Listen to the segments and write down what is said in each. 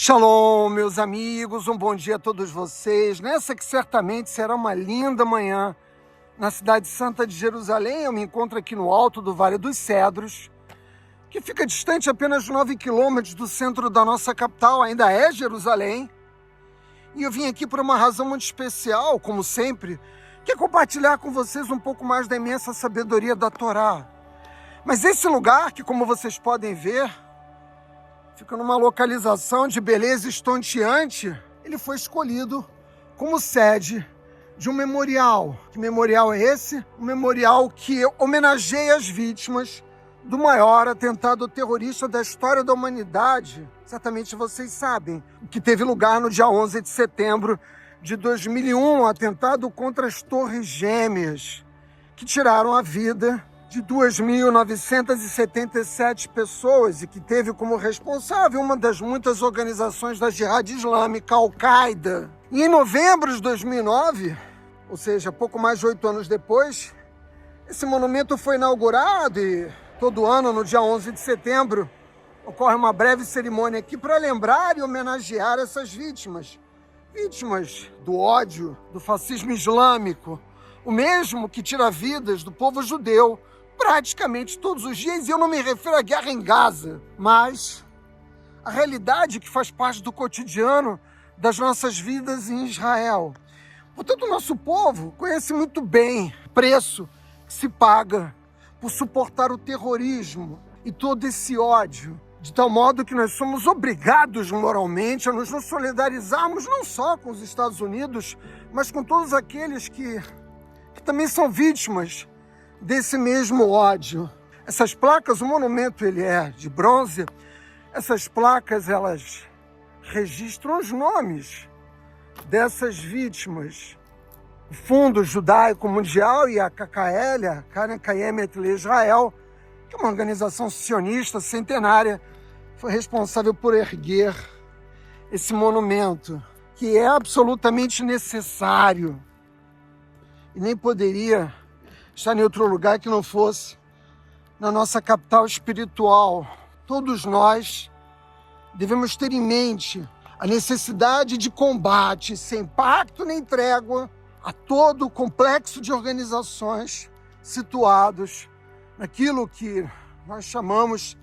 Shalom, meus amigos, um bom dia a todos vocês. Nessa que certamente será uma linda manhã, na cidade santa de Jerusalém, eu me encontro aqui no alto do Vale dos Cedros, que fica distante apenas 9 quilômetros do centro da nossa capital, ainda é Jerusalém. E eu vim aqui por uma razão muito especial, como sempre, que é compartilhar com vocês um pouco mais da imensa sabedoria da Torá. Mas esse lugar, que como vocês podem ver, fica numa localização de beleza estonteante, ele foi escolhido como sede de um memorial. Que memorial é esse? Um memorial que homenageia as vítimas do maior atentado terrorista da história da humanidade. Certamente vocês sabem, que teve lugar no dia 11 de setembro de 2001, um atentado contra as Torres Gêmeas, que tiraram a vida de 2.977 pessoas e que teve como responsável uma das muitas organizações da Jihad Islâmica, Al-Qaeda. E em novembro de 2009, ou seja, pouco mais de 8 anos depois, esse monumento foi inaugurado e todo ano, no dia 11 de setembro, ocorre uma breve cerimônia aqui para lembrar e homenagear essas vítimas. Vítimas do ódio, do fascismo islâmico, o mesmo que tira vidas do povo judeu praticamente todos os dias, e eu não me refiro à guerra em Gaza, mas a realidade que faz parte do cotidiano das nossas vidas em Israel. Portanto, o nosso povo conhece muito bem o preço que se paga por suportar o terrorismo e todo esse ódio, de tal modo que nós somos obrigados moralmente a nos solidarizarmos não só com os Estados Unidos, mas com todos aqueles que também são vítimas desse mesmo ódio. Essas placas, o monumento ele é de bronze, essas placas elas registram os nomes dessas vítimas. O Fundo Judaico Mundial e a KKL, a Keren Kayemet Israel, que é uma organização sionista centenária, foi responsável por erguer esse monumento, que é absolutamente necessário e nem poderia estar em outro lugar que não fosse na nossa capital espiritual. Todos nós devemos ter em mente a necessidade de combate sem pacto nem trégua a todo o complexo de organizações situados naquilo que nós chamamos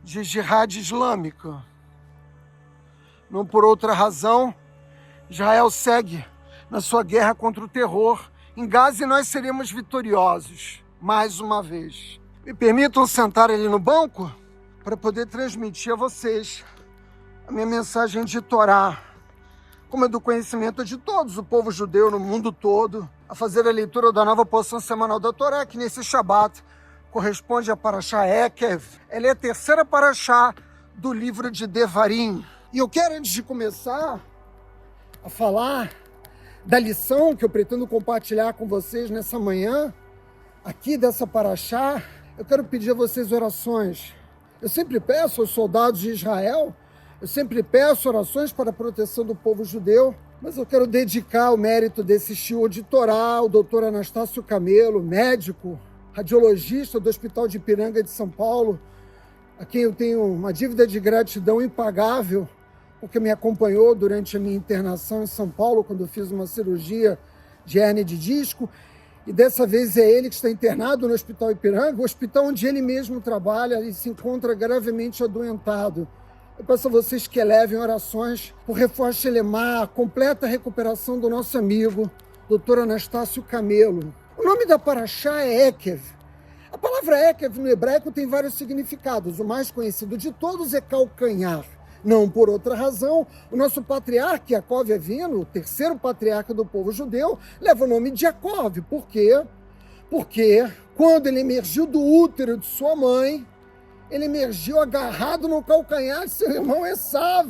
de Jihad Islâmica. Não por outra razão, Israel segue na sua guerra contra o terror em Gaza e nós seremos vitoriosos, mais uma vez. Me permitam sentar ali no banco para poder transmitir a vocês a minha mensagem de Torá, como é do conhecimento de todos, o povo judeu no mundo todo, a fazer a leitura da nova porção semanal da Torá, que nesse Shabat corresponde à Parashá Ekev. Ela é a terceira Parashá do livro de Devarim. E eu quero, antes de começar a falar da lição que eu pretendo compartilhar com vocês nessa manhã, aqui dessa Parashá, eu quero pedir a vocês orações. Eu sempre peço aos soldados de Israel, eu sempre peço orações para a proteção do povo judeu, mas eu quero dedicar o mérito desse shiur de Torá ao doutor Anastácio Camelo, médico, radiologista do Hospital de Ipiranga de São Paulo, a quem eu tenho uma dívida de gratidão impagável, porque me acompanhou durante a minha internação em São Paulo, quando eu fiz uma cirurgia de hérnia de disco, e dessa vez é ele que está internado no Hospital Ipiranga, o hospital onde ele mesmo trabalha e se encontra gravemente adoentado. Eu peço a vocês que elevem orações por reforço Elemar, completa recuperação do nosso amigo, Dr. Anastácio Camelo. O nome da Parashá é Ekev. A palavra Ekev no hebraico tem vários significados. O mais conhecido de todos é calcanhar. Não por outra razão, o nosso patriarca Yaakov Avinu, o terceiro patriarca do povo judeu, leva o nome de Yaakov. Por quê? Porque quando ele emergiu do útero de sua mãe, ele emergiu agarrado no calcanhar de seu irmão Esav.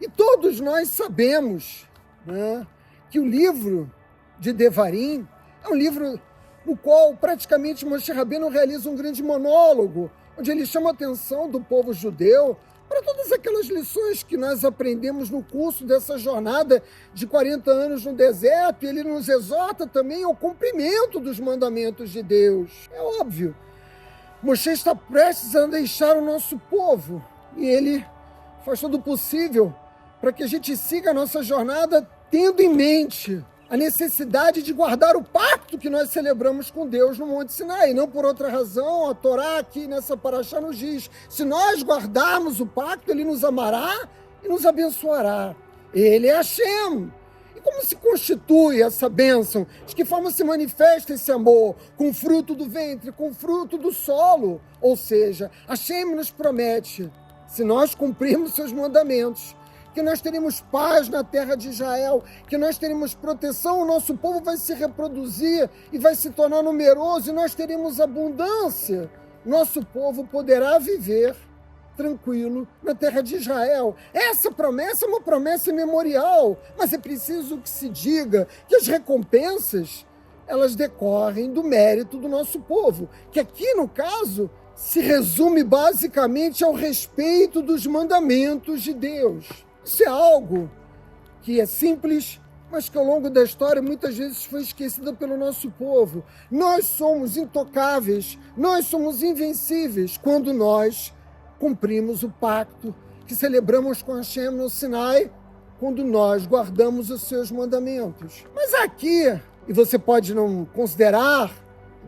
E todos nós sabemos, né, que o livro de Devarim é um livro no qual praticamente Moshe Rabbeinu realiza um grande monólogo, onde ele chama a atenção do povo judeu para todas aquelas lições que nós aprendemos no curso dessa jornada de 40 anos no deserto. Ele nos exorta também ao cumprimento dos mandamentos de Deus. É óbvio, Moshe está prestes a deixar o nosso povo e ele faz todo o possível para que a gente siga a nossa jornada tendo em mente a necessidade de guardar o pacto que nós celebramos com Deus no Monte Sinai. Não por outra razão, a Torá aqui nessa paraxá nos diz, se nós guardarmos o pacto, ele nos amará e nos abençoará. Ele é Hashem. E como se constitui essa bênção? De que forma se manifesta esse amor? Com fruto do ventre, com fruto do solo. Ou seja, Hashem nos promete, se nós cumprirmos seus mandamentos, que nós teremos paz na terra de Israel, que nós teremos proteção, o nosso povo vai se reproduzir e vai se tornar numeroso e nós teremos abundância. Nosso povo poderá viver tranquilo na terra de Israel. Essa promessa é uma promessa memorial, mas é preciso que se diga que as recompensas, elas decorrem do mérito do nosso povo, que aqui, no caso, se resume basicamente ao respeito dos mandamentos de Deus. Isso é algo que é simples, mas que ao longo da história muitas vezes foi esquecida pelo nosso povo. Nós somos intocáveis, nós somos invencíveis quando nós cumprimos o pacto que celebramos com Hashem no Sinai, quando nós guardamos os seus mandamentos. Mas aqui, e você pode não considerar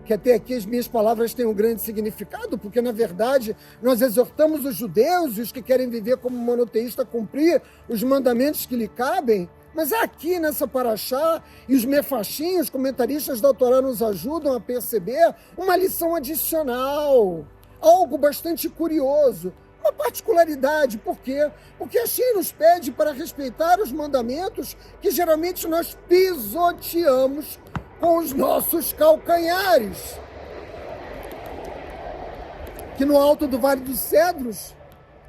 que até aqui as minhas palavras têm um grande significado, porque, na verdade, nós exortamos os judeus e os que querem viver como monoteísta a cumprir os mandamentos que lhe cabem, mas aqui nessa paraxá, e os mefashim, os comentaristas da Torá nos ajudam a perceber uma lição adicional, algo bastante curioso, uma particularidade. Por quê? Porque Hashem nos pede para respeitar os mandamentos que geralmente nós pisoteamos com os nossos calcanhares. Que no alto do Vale dos Cedros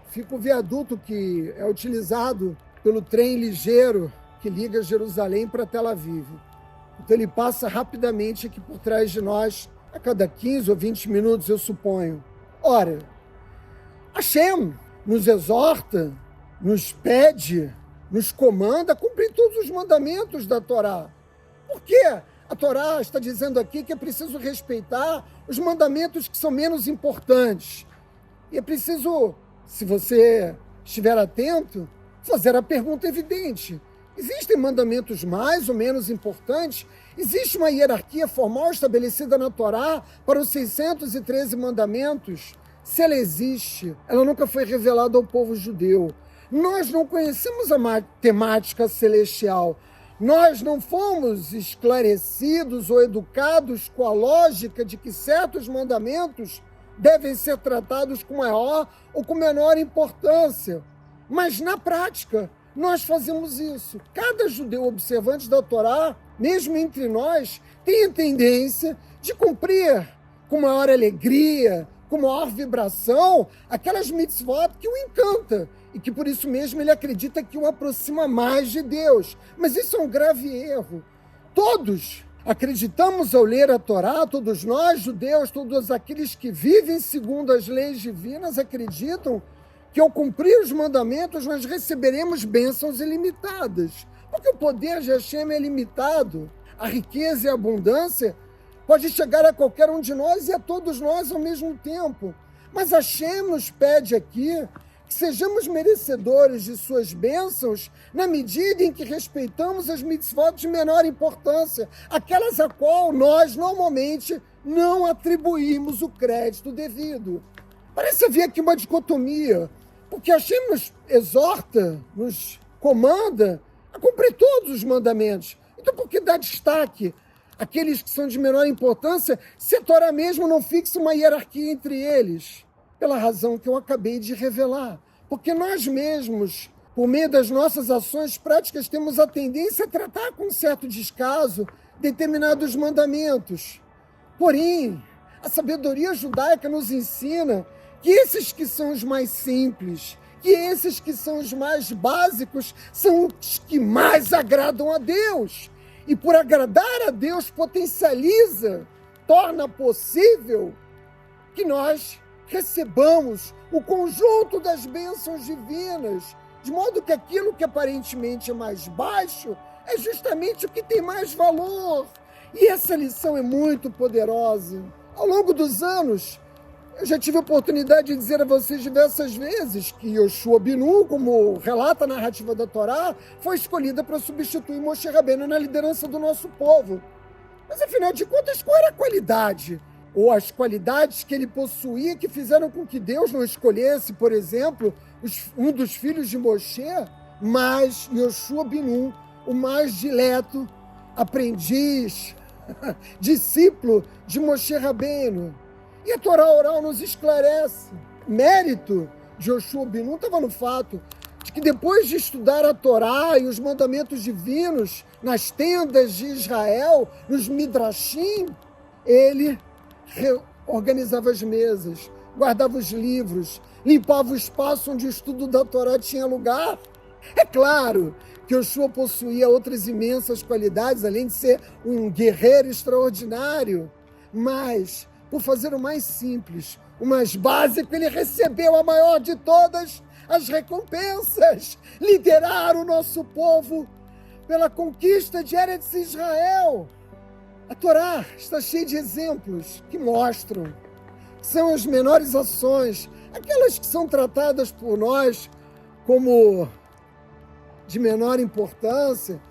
fica o viaduto que é utilizado pelo trem ligeiro que liga Jerusalém para Tel Aviv. Então ele passa rapidamente aqui por trás de nós, a cada 15 ou 20 minutos, eu suponho. Ora, Hashem nos exorta, nos pede, nos comanda a cumprir todos os mandamentos da Torá. Por quê? A Torá está dizendo aqui que é preciso respeitar os mandamentos que são menos importantes. E é preciso, se você estiver atento, fazer a pergunta evidente. Existem mandamentos mais ou menos importantes? Existe uma hierarquia formal estabelecida na Torá para os 613 mandamentos? Se ela existe, ela nunca foi revelada ao povo judeu. Nós não conhecemos a matemática celestial. Nós não fomos esclarecidos ou educados com a lógica de que certos mandamentos devem ser tratados com maior ou com menor importância. Mas, na prática, nós fazemos isso. Cada judeu observante da Torá, mesmo entre nós, tem a tendência de cumprir com maior alegria, com maior vibração, aquelas mitzvot que o encanta e que por isso mesmo ele acredita que o aproxima mais de Deus. Mas isso é um grave erro. Todos acreditamos ao ler a Torá, todos nós, judeus, todos aqueles que vivem segundo as leis divinas, acreditam que ao cumprir os mandamentos nós receberemos bênçãos ilimitadas. Porque o poder de Hashem é limitado, a riqueza e a abundância pode chegar a qualquer um de nós e a todos nós ao mesmo tempo. Mas Hashem nos pede aqui que sejamos merecedores de suas bênçãos na medida em que respeitamos as mitzvot de menor importância, aquelas a qual nós normalmente não atribuímos o crédito devido. Parece haver aqui uma dicotomia, porque Hashem nos exorta, nos comanda a cumprir todos os mandamentos. Então por que dá destaque àqueles que são de menor importância se a Torá mesmo não fixa uma hierarquia entre eles? Pela razão que eu acabei de revelar. Porque nós mesmos, por meio das nossas ações práticas, temos a tendência a tratar com certo descaso determinados mandamentos. Porém, a sabedoria judaica nos ensina que esses que são os mais simples, que esses que são os mais básicos, são os que mais agradam a Deus. E por agradar a Deus, potencializa, torna possível que nós recebamos o conjunto das bênçãos divinas, de modo que aquilo que aparentemente é mais baixo é justamente o que tem mais valor. E essa lição é muito poderosa. Ao longo dos anos, Eu já tive a oportunidade de dizer a vocês diversas vezes que Yoshua Binu, como relata a narrativa da Torá, foi escolhida para substituir Moshe Rabbeinu na liderança do nosso povo. Mas, afinal de contas, qual era a qualidade? Ou as qualidades que ele possuía que fizeram com que Deus não escolhesse, por exemplo, um dos filhos de Moshe, mas Yoshua Binu, o mais dileto aprendiz, discípulo de Moshe Rabbeinu. E a Torá oral nos esclarece. Mérito de Yoshua Binu estava no fato de que depois de estudar a Torá e os mandamentos divinos nas tendas de Israel, nos Midrashim, ele organizava as mesas, guardava os livros, limpava o espaço onde o estudo da Torá tinha lugar. É claro que Yoshua possuía outras imensas qualidades, além de ser um guerreiro extraordinário, mas por fazer o mais simples, o mais básico, ele recebeu a maior de todas as recompensas, liderar o nosso povo pela conquista de Eretz Israel. A Torá está cheia de exemplos que mostram que são as menores ações, aquelas que são tratadas por nós como de menor importância,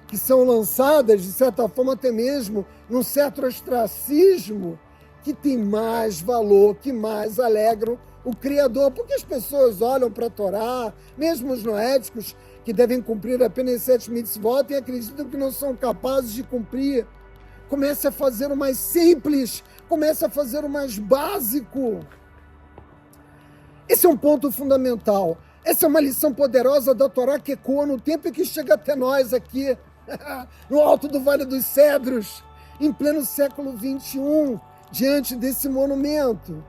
que são lançadas, de certa forma, até mesmo num certo ostracismo, que tem mais valor, que mais alegram o Criador. Porque as pessoas olham para a Torá, mesmo os noéticos, que devem cumprir apenas 7 mitzvot, e acreditam que não são capazes de cumprir. Comece a fazer o mais simples, comece a fazer o mais básico. Esse é um ponto fundamental. Essa é uma lição poderosa da Torá que ecoa no tempo e que chega até nós aqui, no alto do Vale dos Cedros, em pleno século XXI, diante desse monumento.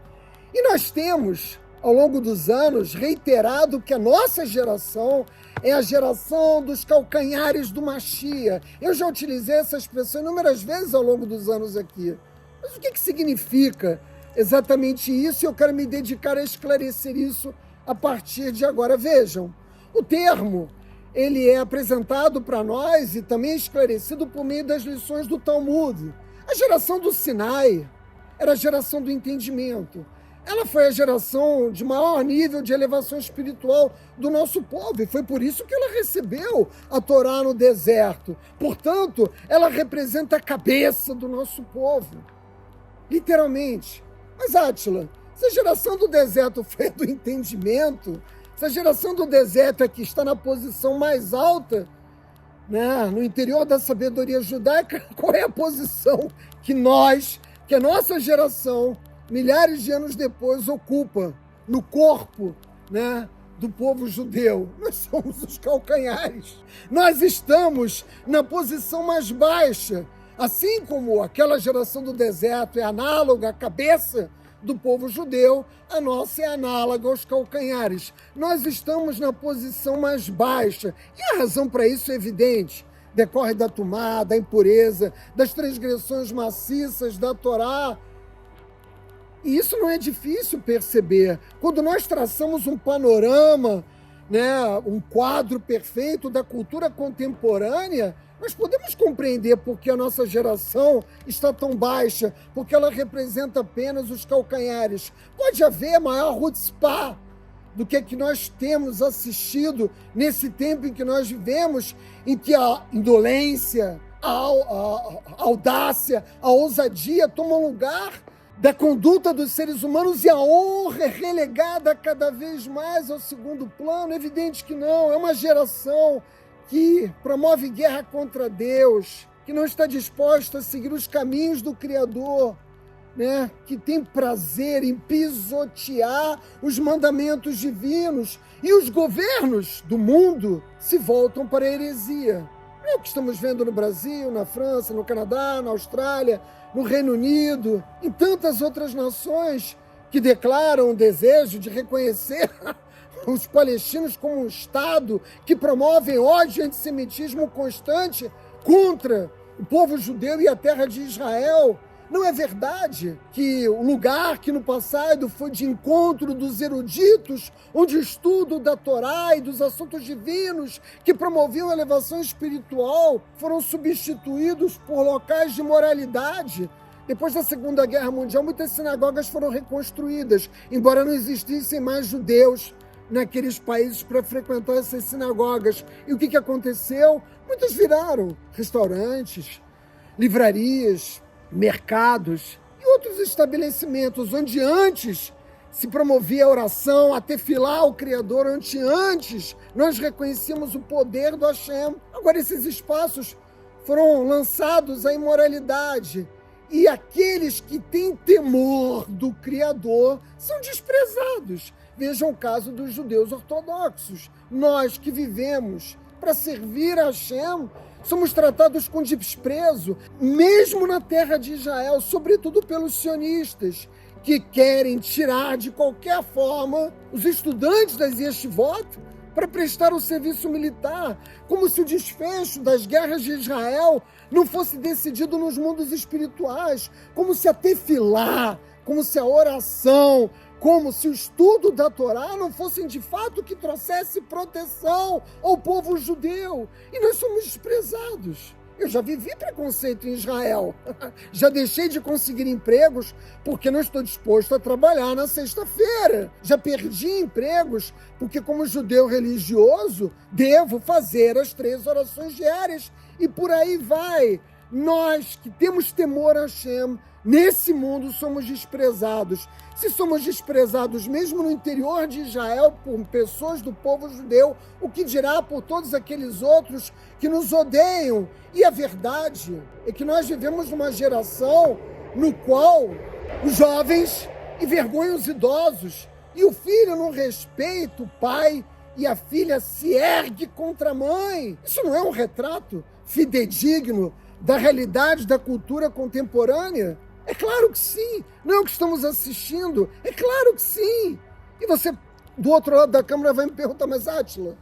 E nós temos, ao longo dos anos, reiterado que a nossa geração é a geração dos calcanhares do Mashiach. Eu já utilizei essa expressão inúmeras vezes ao longo dos anos aqui. Mas o que significa exatamente isso? E eu quero me dedicar a esclarecer isso a partir de agora. Vejam, o termo, ele é apresentado para nós e também esclarecido por meio das lições do Talmud. A geração do Sinai era a geração do entendimento. Ela foi a geração de maior nível de elevação espiritual do nosso povo, e foi por isso que ela recebeu a Torá no deserto. Portanto, ela representa a cabeça do nosso povo, literalmente. Mas, Átila, se a geração do deserto foi a do entendimento, se a geração do deserto é que está na posição mais alta, né, no interior da sabedoria judaica, qual é a posição que a nossa geração, milhares de anos depois, ocupa no corpo, né, do povo judeu? Nós somos os calcanhares. Nós estamos na posição mais baixa. Assim como aquela geração do deserto é análoga à cabeça do povo judeu, a nossa é análoga aos calcanhares. Nós estamos na posição mais baixa. E a razão para isso é evidente. Decorre da tumá, da impureza, das transgressões maciças da Torá. E isso não é difícil perceber. Quando nós traçamos um panorama, né, um quadro perfeito da cultura contemporânea, nós podemos compreender por que a nossa geração está tão baixa, porque ela representa apenas os calcanhares. Pode haver maior chutzpah do que nós temos assistido nesse tempo em que nós vivemos, em que a indolência, a audácia, a ousadia tomam lugar da conduta dos seres humanos e a honra é relegada cada vez mais ao segundo plano. É evidente que não. É uma geração que promove guerra contra Deus, que não está disposta a seguir os caminhos do Criador, né? Que tem prazer em pisotear os mandamentos divinos, e os governos do mundo se voltam para a heresia. É o que estamos vendo no Brasil, na França, no Canadá, na Austrália, no Reino Unido, em tantas outras nações que declaram o desejo de reconhecer os palestinos como um Estado, que promovem ódio e antissemitismo constante contra o povo judeu e a terra de Israel. Não é verdade que o lugar que no passado foi de encontro dos eruditos, onde o estudo da Torá e dos assuntos divinos que promoviam a elevação espiritual foram substituídos por locais de moralidade, Depois da Segunda Guerra Mundial, muitas sinagogas foram reconstruídas, embora não existissem mais judeus naqueles países para frequentar essas sinagogas. E o que aconteceu? Muitas viraram restaurantes, livrarias, mercados e outros estabelecimentos onde antes se promovia a oração, a tefilá ao Criador, onde antes nós reconhecíamos o poder do Hashem. Agora esses espaços foram lançados à imoralidade e aqueles que têm temor do Criador são desprezados. Vejam o caso dos judeus ortodoxos. Nós que vivemos para servir a Hashem, somos tratados com desprezo, mesmo na terra de Israel, sobretudo pelos sionistas, que querem tirar de qualquer forma os estudantes das yeshivot para prestar o serviço militar, como se o desfecho das guerras de Israel não fosse decidido nos mundos espirituais, como se a tefilá, como se a oração, como se o estudo da Torá não fossem de fato que trouxesse proteção ao povo judeu. E nós somos desprezados. Eu já vivi preconceito em Israel. Já deixei de conseguir empregos porque não estou disposto a trabalhar na sexta-feira. Já perdi empregos porque, como judeu religioso, devo fazer as 3 orações diárias. E por aí vai. Nós que temos temor a Hashem, nesse mundo somos desprezados. Se somos desprezados mesmo no interior de Israel por pessoas do povo judeu, o que dirá por todos aqueles outros que nos odeiam? E a verdade é que nós vivemos numa geração no qual os jovens envergonham os idosos e o filho não respeita o pai e a filha se ergue contra a mãe. Isso não é um retrato fidedigno da realidade da cultura contemporânea? É claro que sim. Não é o que estamos assistindo? É claro que sim. E você, do outro lado da câmera, vai me perguntar, mas Átila,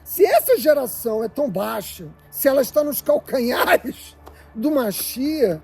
se essa geração é tão baixa, se ela está nos calcanhares do Mashiach,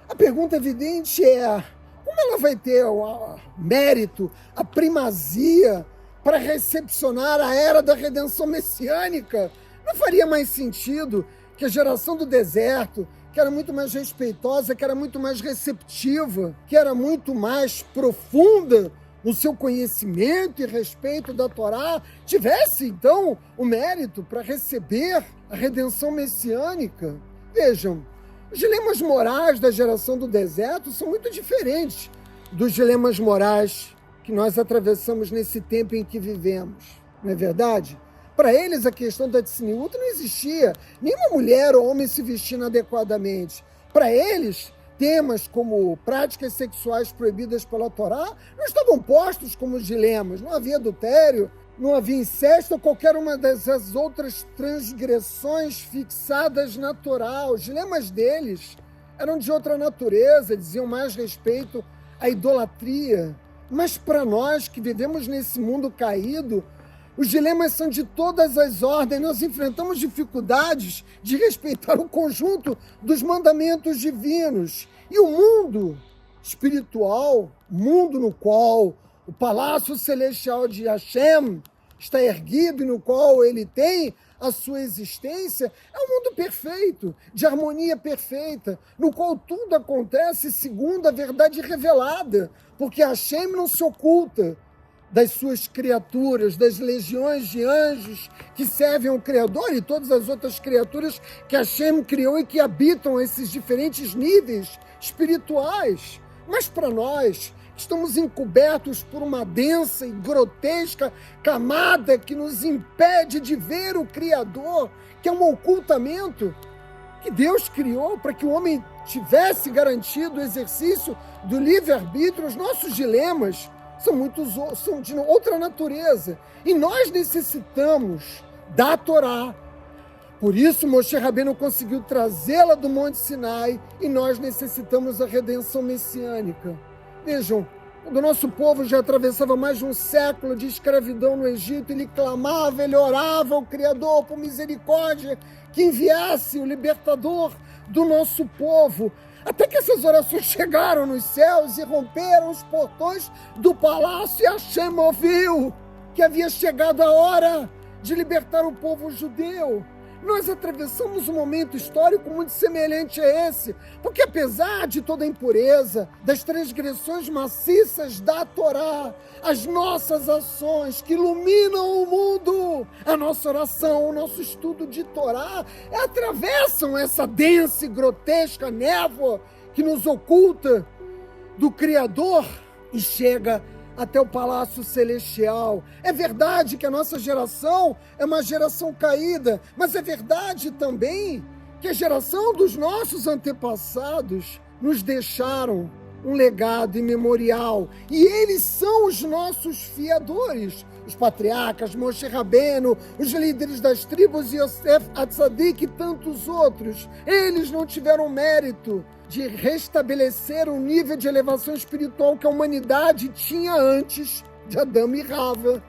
a pergunta evidente é, como ela vai ter o mérito, a primazia para recepcionar a era da redenção messiânica? Não faria mais sentido que a geração do deserto, que era muito mais respeitosa, que era muito mais receptiva, que era muito mais profunda no seu conhecimento e respeito da Torá, tivesse, então, o mérito para receber a redenção messiânica? Vejam, os dilemas morais da geração do deserto são muito diferentes dos dilemas morais que nós atravessamos nesse tempo em que vivemos, não é verdade? Para eles, a questão da tzniut não existia. Nenhuma mulher ou homem se vestindo adequadamente. Para eles, temas como práticas sexuais proibidas pela Torá não estavam postos como dilemas. Não havia adultério, não havia incesto ou qualquer uma dessas outras transgressões fixadas na Torá. Os dilemas deles eram de outra natureza, diziam mais respeito à idolatria. Mas para nós que vivemos nesse mundo caído, os dilemas são de todas as ordens. Nós enfrentamos dificuldades de respeitar o conjunto dos mandamentos divinos. E o mundo espiritual, mundo no qual o palácio celestial de Hashem está erguido e no qual ele tem a sua existência, é um mundo perfeito, de harmonia perfeita, no qual tudo acontece segundo a verdade revelada, porque Hashem não se oculta das suas criaturas, das legiões de anjos que servem ao Criador e todas as outras criaturas que Hashem criou e que habitam esses diferentes níveis espirituais. Mas para nós, estamos encobertos por uma densa e grotesca camada que nos impede de ver o Criador, que é um ocultamento que Deus criou para que o homem tivesse garantido o exercício do livre-arbítrio. Os nossos dilemas são de outra natureza. E nós necessitamos da Torá. Por isso, Moshe Rabbeinu conseguiu trazê-la do Monte Sinai e nós necessitamos da redenção messiânica. Vejam, quando o nosso povo já atravessava mais de um século de escravidão no Egito, ele clamava, ele orava ao Criador por misericórdia, que enviasse o libertador do nosso povo. Até que essas orações chegaram nos céus e romperam os portões do palácio, e Hashem ouviu que havia chegado a hora de libertar o povo judeu. nós atravessamos um momento histórico muito semelhante a esse, porque apesar de toda a impureza, das transgressões maciças da Torá, as nossas ações que iluminam o mundo, a nossa oração, o nosso estudo de Torá, atravessam essa densa e grotesca névoa que nos oculta do Criador e chega até o Palácio Celestial. É verdade que a nossa geração é uma geração caída, mas é verdade também que a geração dos nossos antepassados nos deixaram um legado imemorial. E eles são os nossos fiadores. Os patriarcas, Moshe Rabbeinu, os líderes das tribos, Yosef Atzadik e tantos outros. Eles não tiveram mérito de restabelecer o nível de elevação espiritual que a humanidade tinha antes de Adão e Rava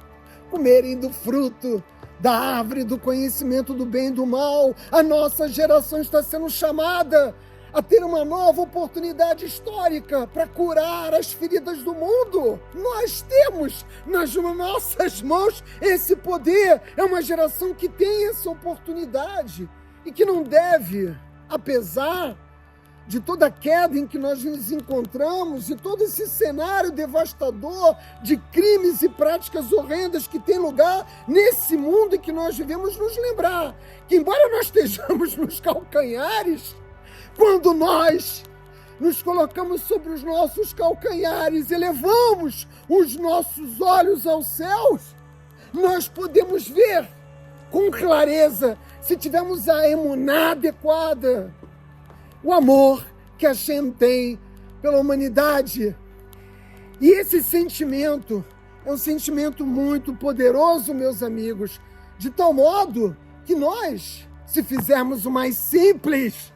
comerem do fruto da árvore do conhecimento do bem e do mal. A nossa geração está sendo chamada a ter uma nova oportunidade histórica para curar as feridas do mundo. Nós temos nas nossas mãos esse poder. É uma geração que tem essa oportunidade e que não deve, apesar de toda a queda em que nós nos encontramos e todo esse cenário devastador de crimes e práticas horrendas que tem lugar nesse mundo em que nós vivemos, nos lembrar que, embora nós estejamos nos calcanhares, quando nós nos colocamos sobre os nossos calcanhares, elevamos os nossos olhos aos céus, nós podemos ver com clareza, se tivermos a emuná adequada, o amor que Hashem tem pela humanidade. E esse sentimento é um sentimento muito poderoso, meus amigos, de tal modo que nós, se fizermos o mais simples,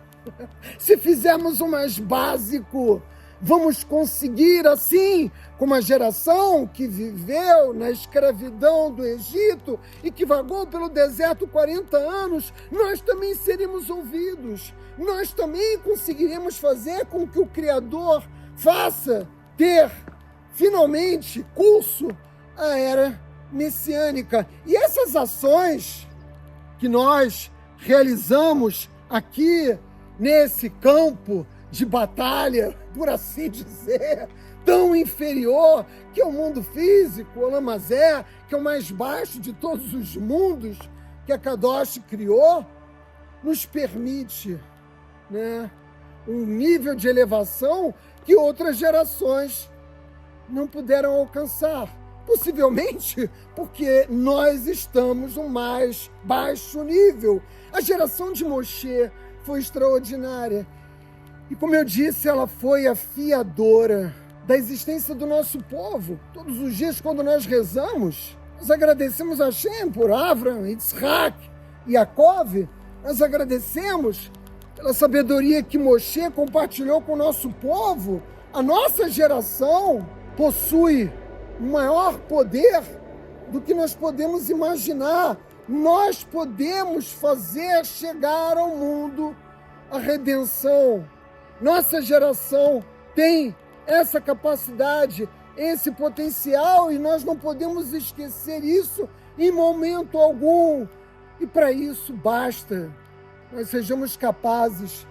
se fizermos o mais básico, vamos conseguir, assim como a geração que viveu na escravidão do Egito e que vagou pelo deserto 40 anos, nós também seremos ouvidos. Nós também conseguiremos fazer com que o Criador faça ter, finalmente, curso a era messiânica. E essas ações que nós realizamos aqui nesse campo de batalha, por assim dizer, tão inferior que é o mundo físico, o Olamazé, que é o mais baixo de todos os mundos que a Kadosh criou, nos permite, um nível de elevação que outras gerações não puderam alcançar. Possivelmente porque nós estamos no mais baixo nível. A geração de Moshe foi extraordinária. E como eu disse, ela foi a fiadora da existência do nosso povo. Todos os dias, quando nós rezamos, nós agradecemos a Hashem por Avram, Yitzhak e Yaakov. Nós agradecemos pela sabedoria que Moshe compartilhou com o nosso povo. A nossa geração possui um maior poder do que nós podemos imaginar. Nós podemos fazer chegar ao mundo a redenção. Nossa geração tem essa capacidade, esse potencial, e nós não podemos esquecer isso em momento algum. E para isso basta nós sejamos capazes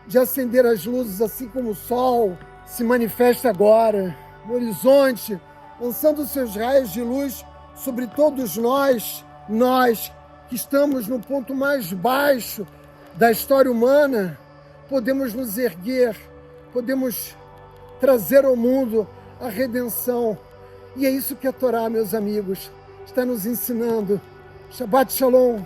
de acender as luzes, assim como o sol se manifesta agora no horizonte, lançando seus raios de luz sobre todos nós que estamos no ponto mais baixo da história humana. Podemos nos erguer, podemos trazer ao mundo a redenção. E é isso que a Torá, meus amigos, está nos ensinando. Shabbat Shalom.